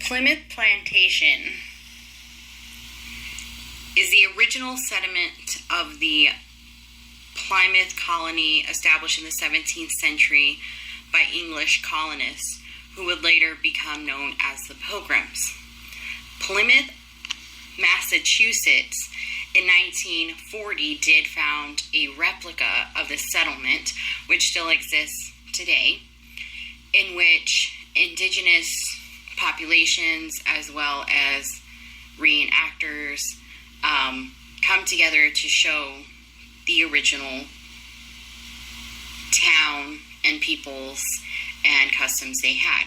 Plymouth Plantation is the original settlement of the Plymouth colony established in the 17th century by English colonists who would later become known as the Pilgrims. Plymouth, Massachusetts, in 1940 did found a replica of the settlement, which still exists today, in which indigenous populations as well as reenactors come together to show the original town and peoples and customs they had.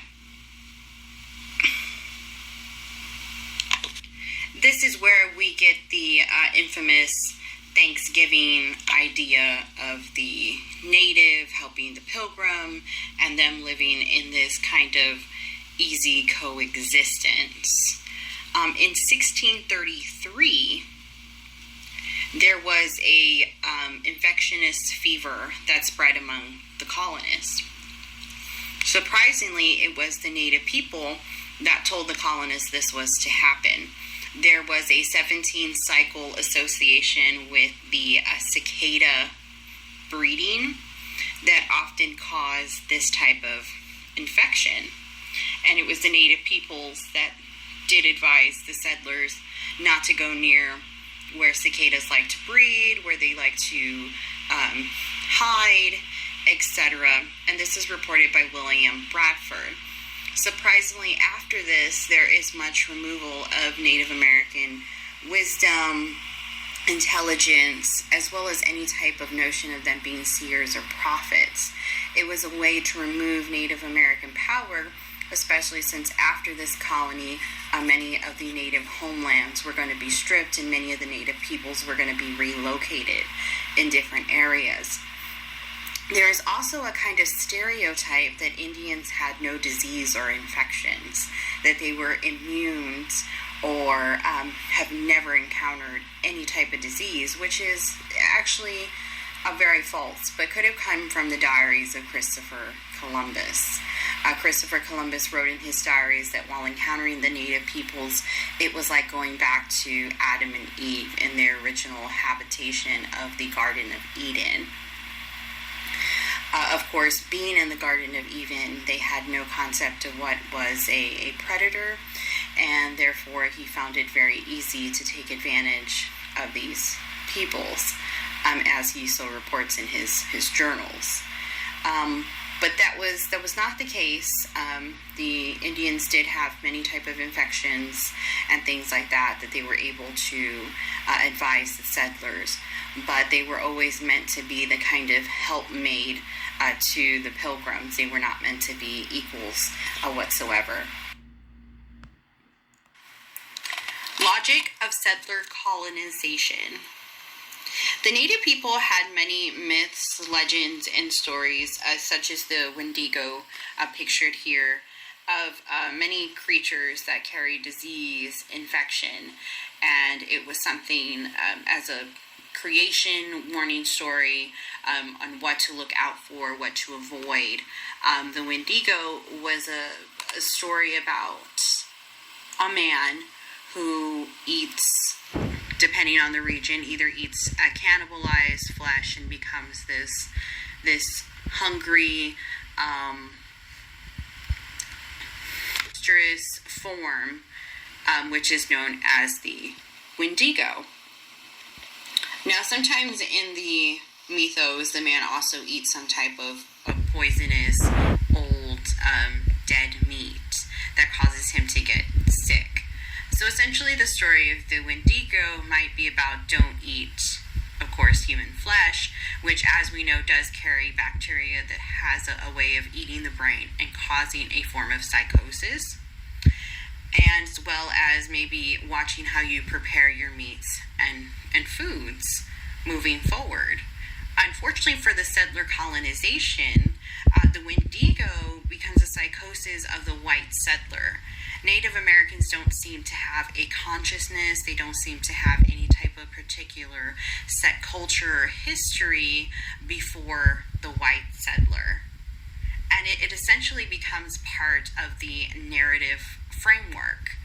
This is where we get the infamous Thanksgiving idea of the native helping the pilgrim and them living in this kind of easy coexistence. In 1633, there was a infectious fever that spread among the colonists. Surprisingly, it was the native people that told the colonists this was to happen. There was a 17-cycle association with the cicada breeding that often caused this type of infection. And it was the native peoples that did advise the settlers not to go near where cicadas like to breed, where they like to hide, etc. And this is reported by William Bradford. Surprisingly, after this, there is much removal of Native American wisdom, intelligence, as well as any type of notion of them being seers or prophets. It was a way to remove Native American power, especially since after this colony, many of the native homelands were going to be stripped and many of the native peoples were going to be relocated in different areas. There is also a kind of stereotype that Indians had no disease or infections, that they were immune or have never encountered any type of disease, which is actually very false, but could have come from the diaries of Christopher Columbus. Christopher Columbus wrote in his diaries that while encountering the native peoples, it was like going back to Adam and Eve in their original habitation of the Garden of Eden. Of course, being in the Garden of Eden, they had no concept of what was a predator, and therefore he found it very easy to take advantage of these peoples, as he so reports in his journals. But that was not the case. The Indians did have many type of infections and things like that they were able to advise the settlers, but they were always meant to be the kind of helpmate to the pilgrims. They were not meant to be equals whatsoever. Logic of settler colonization. The native people had many myths, legends, and stories, such as the Wendigo pictured here, of many creatures that carry disease, infection, and it was something as a creation warning story on what to look out for, what to avoid. The Wendigo was a story about a man who eats, depending on the region, either eats cannibalized flesh and becomes this hungry, monstrous form, which is known as the Wendigo. Now, sometimes in the mythos, the man also eats some type of poisonous, old, dead meat that causes him to get sick. So essentially the story of the Wendigo might be about don't eat, of course, human flesh, which, as we know, does carry bacteria that has a way of eating the brain and causing a form of psychosis, and as well as maybe watching how you prepare your meats and foods moving forward. Unfortunately for the settler colonization, the Wendigo becomes a psychosis of the white settler. Native Americans don't seem to have a consciousness. They don't seem to have any type of particular set culture or history before the white settler. And it essentially becomes part of the narrative framework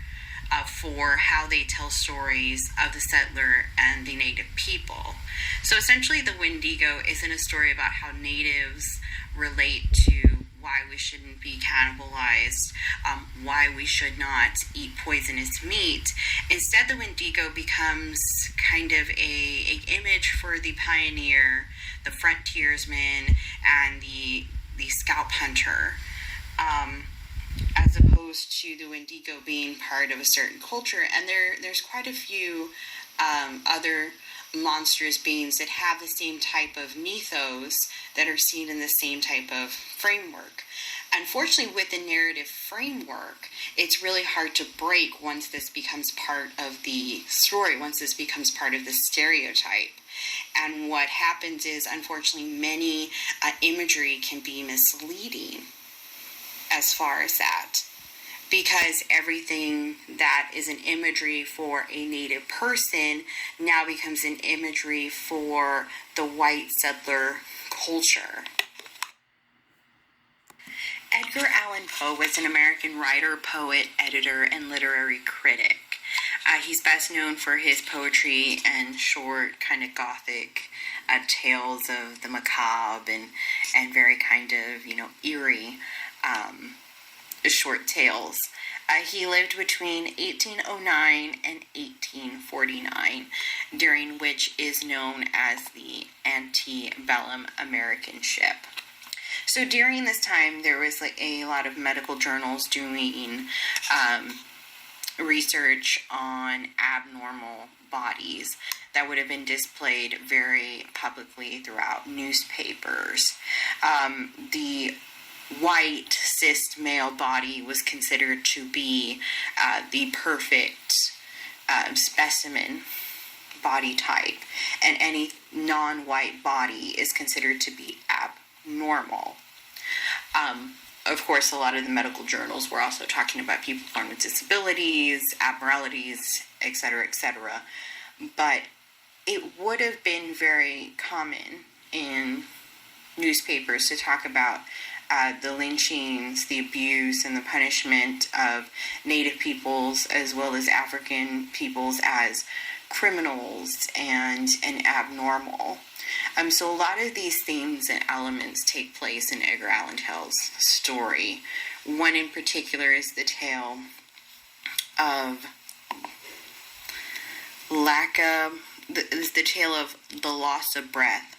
for how they tell stories of the settler and the native people. So essentially, the Wendigo isn't a story about how natives relate to why we shouldn't be cannibalized, why we should not eat poisonous meat. Instead, the Wendigo becomes kind of a image for the pioneer, the frontiersman, and the scalp hunter, as opposed to the Wendigo being part of a certain culture. And there's quite a few other monstrous beings that have the same type of mythos that are seen in the same type of framework. Unfortunately, with the narrative framework, it's really hard to break once this becomes part of the story, once this becomes part of the stereotype. And what happens is, unfortunately, many imagery can be misleading as far as that, because everything that is an imagery for a native person now becomes an imagery for the white settler culture. Edgar Allan Poe was an American writer, poet, editor, and literary critic. He's best known for his poetry and short, kind of gothic tales of the macabre and very kind of, eerie short tales. He lived between 1809 and 1849, during which is known as the antebellum American ship. So during this time, there was a lot of medical journals doing research on abnormal bodies that would have been displayed very publicly throughout newspapers. The white cis male body was considered to be the perfect specimen body type, and any non-white body is considered to be abnormal. Of course, a lot of the medical journals were also talking about people born with disabilities, abnormalities, etc., etc. But it would have been very common in newspapers to talk about the lynchings, the abuse, and the punishment of Native peoples as well as African peoples as criminals and abnormal. So a lot of these themes and elements take place in Edgar Allan Poe's story. One in particular is the tale of the tale of the loss of breath,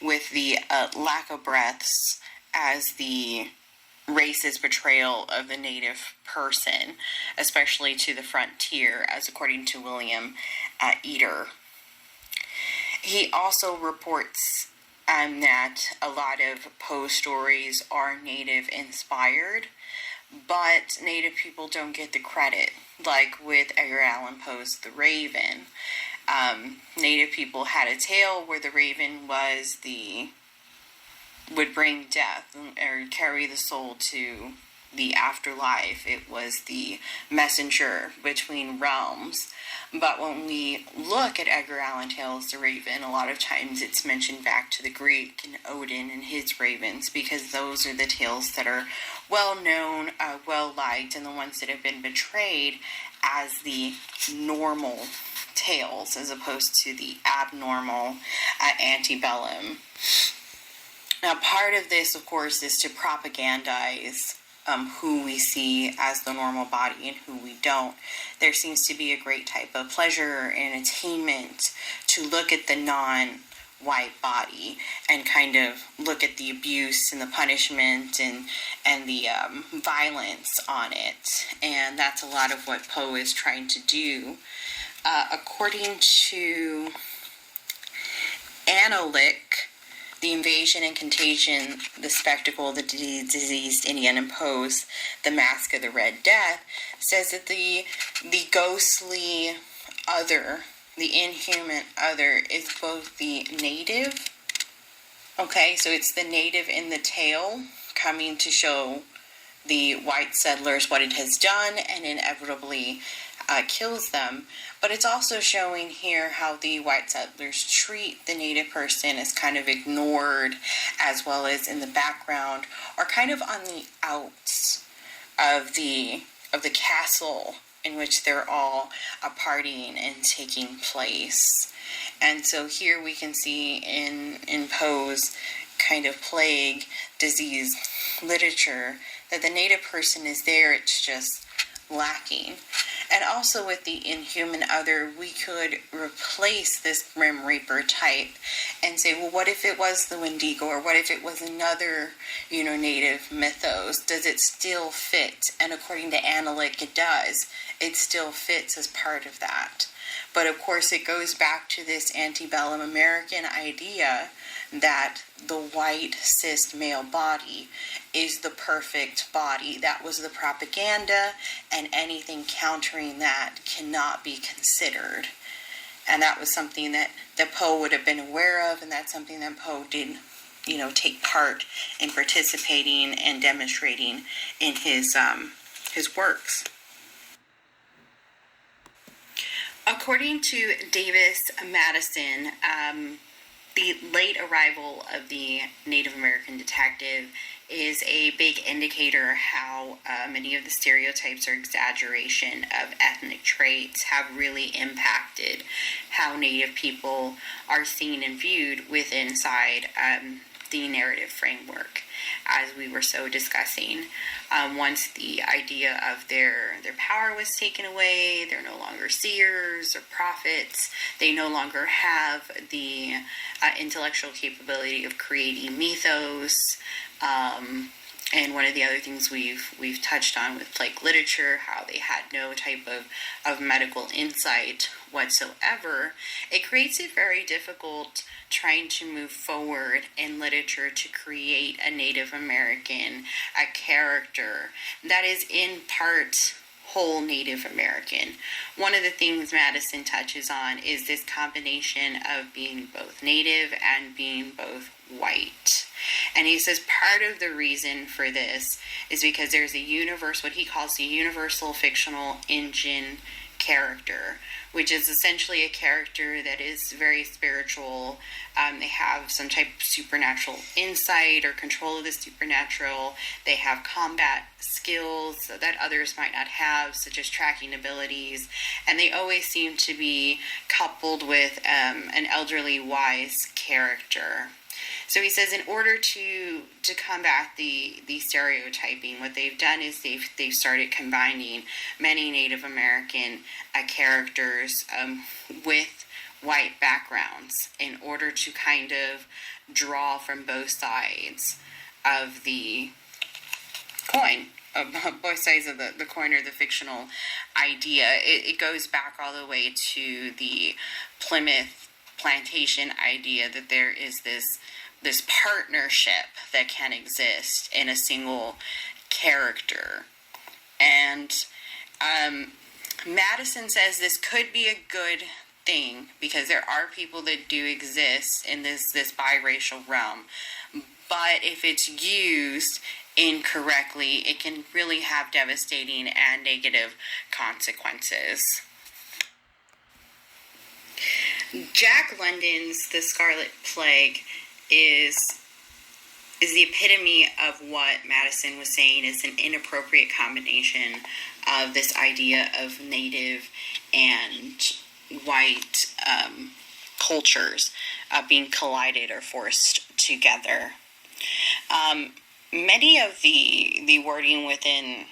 with the lack of breaths as the racist portrayal of the native person, especially to the frontier, as according to William Eder. He also reports that a lot of Poe stories are native inspired, but native people don't get the credit, like with Edgar Allan Poe's The Raven. Native people had a tale where the raven would bring death or carry the soul to the afterlife. It was the messenger between realms. But when we look at Edgar Allan Poe's The Raven, a lot of times it's mentioned back to the Greek and Odin and his ravens, because those are the tales that are well known, well liked, and the ones that have been portrayed as the normal tales as opposed to the abnormal antebellum. Now, part of this, of course, is to propagandize who we see as the normal body and who we don't. There seems to be a great type of pleasure and attainment to look at the non-white body and kind of look at the abuse and the punishment and the violence on it. And that's a lot of what Poe is trying to do. According to Analyc, The Invasion and Contagion, The Spectacle of the Diseased Indian, and Poe's The Mask of the Red Death, says that the ghostly other, the inhuman other, is both the native. Okay, so it's the native in the tale coming to show the white settlers what it has done and inevitably kills them. But it's also showing here how the white settlers treat the native person as kind of ignored, as well as in the background, or kind of on the outs of the of the castle in which they're all partying and taking place. And so here we can see in Poe's kind of plague disease literature that the native person is there, it's just lacking. And also with the inhuman other, we could replace this Grim Reaper type and say, well, what if it was the Wendigo, or what if it was another, native mythos? Does it still fit? And according to Analytic, it does. It still fits as part of that. But of course, it goes back to this antebellum American idea that the white cis male body is the perfect body. That was the propaganda, and anything countering that cannot be considered. And that was something that Poe would have been aware of, and that's something that Poe did, take part in participating and demonstrating in his works. According to Davis Madison, the late arrival of the Native American detective is a big indicator how many of the stereotypes or exaggeration of ethnic traits have really impacted how Native people are seen and viewed inside the narrative framework, as we were so discussing. Once the idea of their power was taken away, they're no longer seers or prophets. They no longer have the intellectual capability of creating mythos. And one of the other things we've touched on with plague literature, how they had no type of medical insight whatsoever, it creates it very difficult trying to move forward in literature to create a Native American, a character that is in part whole Native American. One of the things Madison touches on is this combination of being both Native and being both white. And he says part of the reason for this is because there's what he calls the universal fictional engine character, which is essentially a character that is very spiritual. They have some type of supernatural insight or control of the supernatural. They have combat skills that others might not have, such as tracking abilities. And they always seem to be coupled with an elderly, wise character. So he says in order to combat the stereotyping, what they've done is they've started combining many Native American characters with white backgrounds in order to kind of draw from both sides of the coin, of both sides of the coin, or the fictional idea. It goes back all the way to the Plymouth plantation idea that there is this partnership that can exist in a single character. And Madison says this could be a good thing because there are people that do exist in this biracial realm. But if it's used incorrectly, it can really have devastating and negative consequences. Jack London's The Scarlet Plague is the epitome of what Madison was saying is an inappropriate combination of this idea of Native and white cultures being collided or forced together. Many of the wording within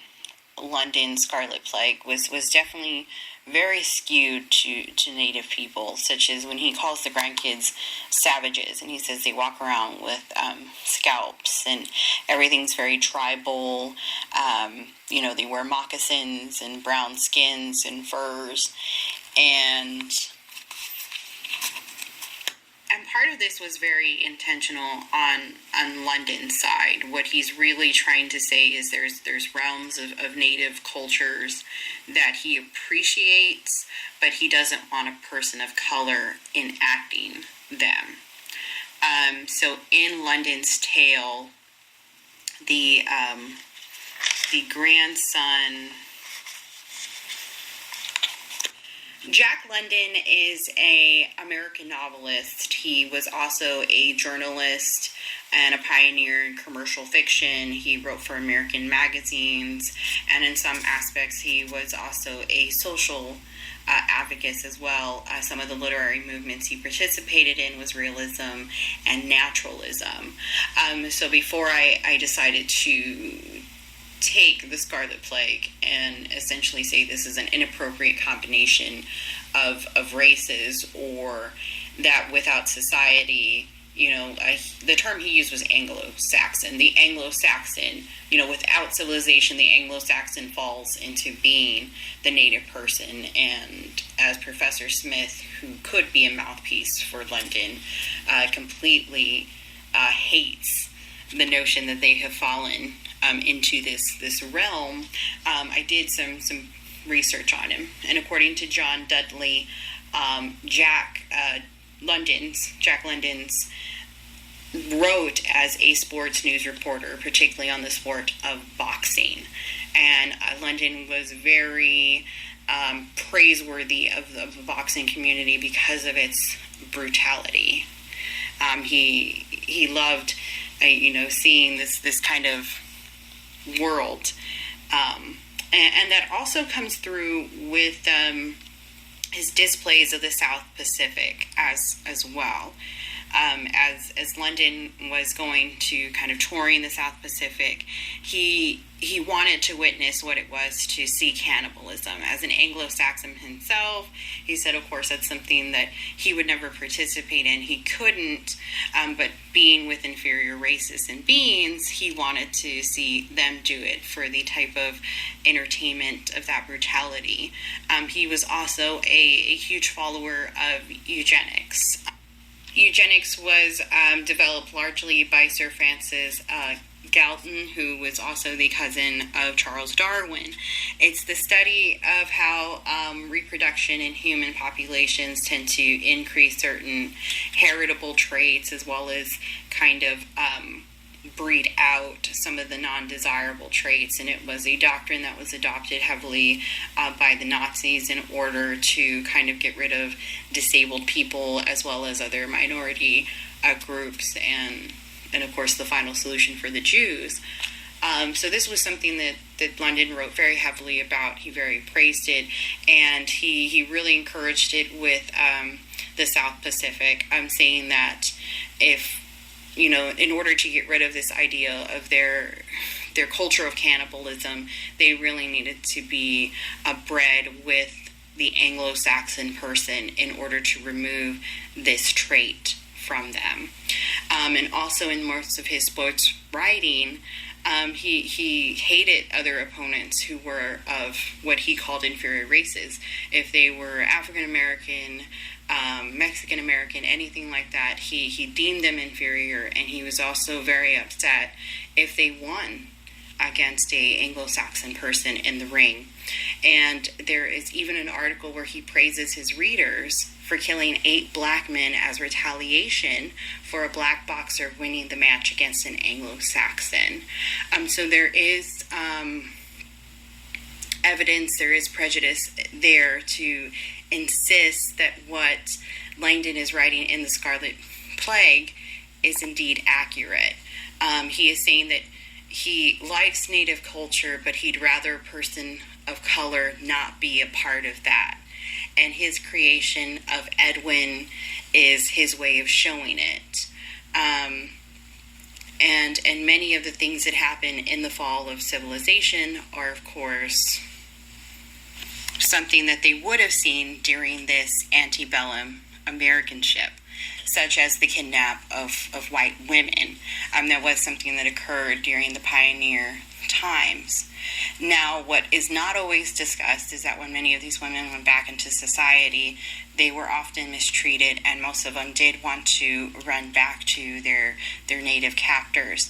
London's Scarlet Plague was definitely very skewed to Native people, such as when he calls the grandkids savages, and he says they walk around with scalps and everything's very tribal. They wear moccasins and brown skins and furs, and part of this was very intentional on London's side. What he's really trying to say is there's realms of Native cultures that he appreciates, but he doesn't want a person of color enacting them. So in London's tale, the grandson... Jack London is an American novelist. He was also a journalist and a pioneer in commercial fiction. He wrote for American magazines, and in some aspects he was also a social advocate as well. Some of the literary movements he participated in was realism and naturalism. So before I decided to take the Scarlet Plague and essentially say this is an inappropriate combination of races, or that without society, the term he used was Anglo-Saxon. The Anglo-Saxon, without civilization, the Anglo-Saxon falls into being the native person. And as Professor Smith, who could be a mouthpiece for London, completely hates the notion that they have fallen into this realm, I did some research on him. And according to John Dudley, Jack London's wrote as a sports news reporter, particularly on the sport of boxing. And London was very praiseworthy of the boxing community because of its brutality. He loved, seeing this kind of world. And that also comes through with his displays of the South Pacific as well. As London was going to kind of touring the South Pacific, he wanted to witness what it was to see cannibalism. As an Anglo-Saxon himself, he said, of course, that's something that he would never participate in. He couldn't, but being with inferior races and beings, he wanted to see them do it for the type of entertainment of that brutality. He was also a huge follower of eugenics. Eugenics was developed largely by Sir Francis Galton, who was also the cousin of Charles Darwin. It's the study of how reproduction in human populations tend to increase certain heritable traits, as well as kind of breed out some of the non-desirable traits. And it was a doctrine that was adopted heavily by the Nazis in order to kind of get rid of disabled people as well as other minority groups, and of course the final solution for the Jews. So this was something that London wrote very heavily about. He very praised it, and he really encouraged it with the South Pacific, saying that if, in order to get rid of this idea of their culture of cannibalism, they really needed to be bred with the Anglo-Saxon person in order to remove this trait from them. And also in most of his sports writing, he hated other opponents who were of what he called inferior races. If they were African American, Mexican American, anything like that, he deemed them inferior, and he was also very upset if they won against a Anglo-Saxon person in the ring. And there is even an article where he praises his readers for killing 8 black men as retaliation for a black boxer winning the match against an Anglo-Saxon. So there is evidence, there is prejudice there to insist that what Langdon is writing in The Scarlet Plague is indeed accurate. He is saying that he likes Native culture, but he'd rather a person of color not be a part of that. And his creation of Edwin is his way of showing it. And many of the things that happen in the fall of civilization are, of course, something that they would have seen during this antebellum Americanship, such as the kidnap of white women. That was something that occurred during the pioneer times. Now, what is not always discussed is that when many of these women went back into society, they were often mistreated, and most of them did want to run back to their native captors.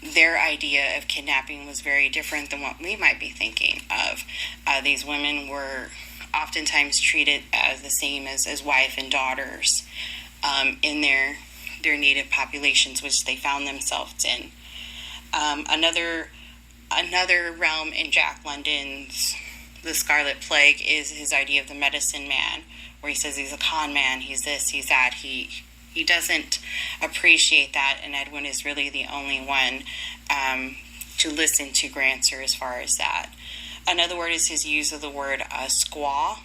Their idea of kidnapping was very different than what we might be thinking of. These women were oftentimes treated as the same as wife and daughters in their native populations, which they found themselves in. Another realm in Jack London's The Scarlet Plague is his idea of the medicine man, where he says he's a con man, he's this, he's that, he He doesn't appreciate that, and Edwin is really the only one to listen to Grancer as far as that. Another word is his use of the word squaw,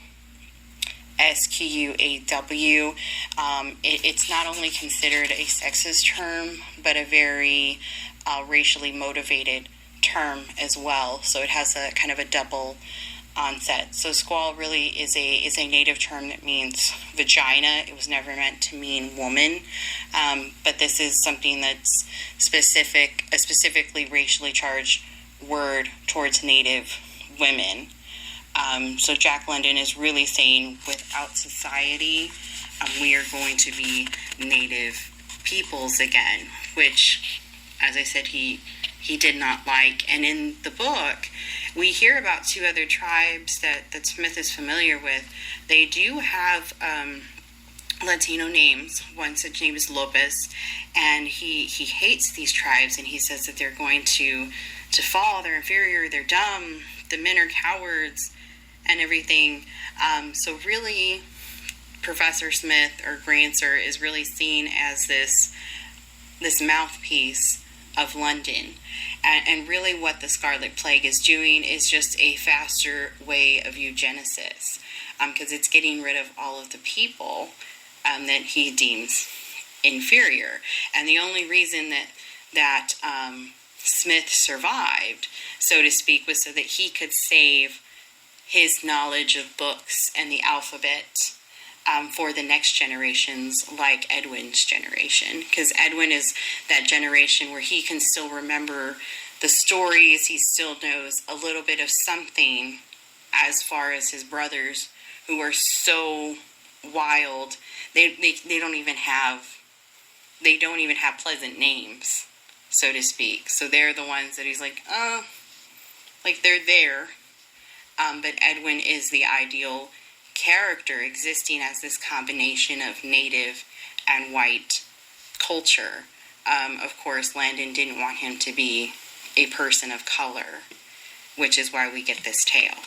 SQUAW. It's not only considered a sexist term, but a very racially motivated term as well. So it has a kind of a double onset. So squaw really is a native term that means vagina. It was never meant to mean woman, but this is something that's a specifically racially charged word towards Native women. So Jack London is really saying, without society, we are going to be Native peoples again, which, as I said, he did not like. And in the book, we hear about two other tribes that Smith is familiar with. They do have Latino names. One such name is Lopez, and he hates these tribes, and he says that they're going to fall, they're inferior, they're dumb, the men are cowards, and everything. So really, Professor Smith, or Grancer, is really seen as this mouthpiece of London. And really what the Scarlet Plague is doing is just a faster way of eugenesis, because it's getting rid of all of the people that he deems inferior. And the only reason that Smith survived, so to speak, was so that he could save his knowledge of books and the alphabet for the next generations, like Edwin's generation. Because Edwin is that generation where he can still remember the stories. He still knows a little bit of something as far as his brothers, who are so wild. They don't even have pleasant names, so to speak. So they're the ones that he's like they're there. But Edwin is the ideal character, existing as this combination of native and white culture. Of course, Landon didn't want him to be a person of color, which is why we get this tale.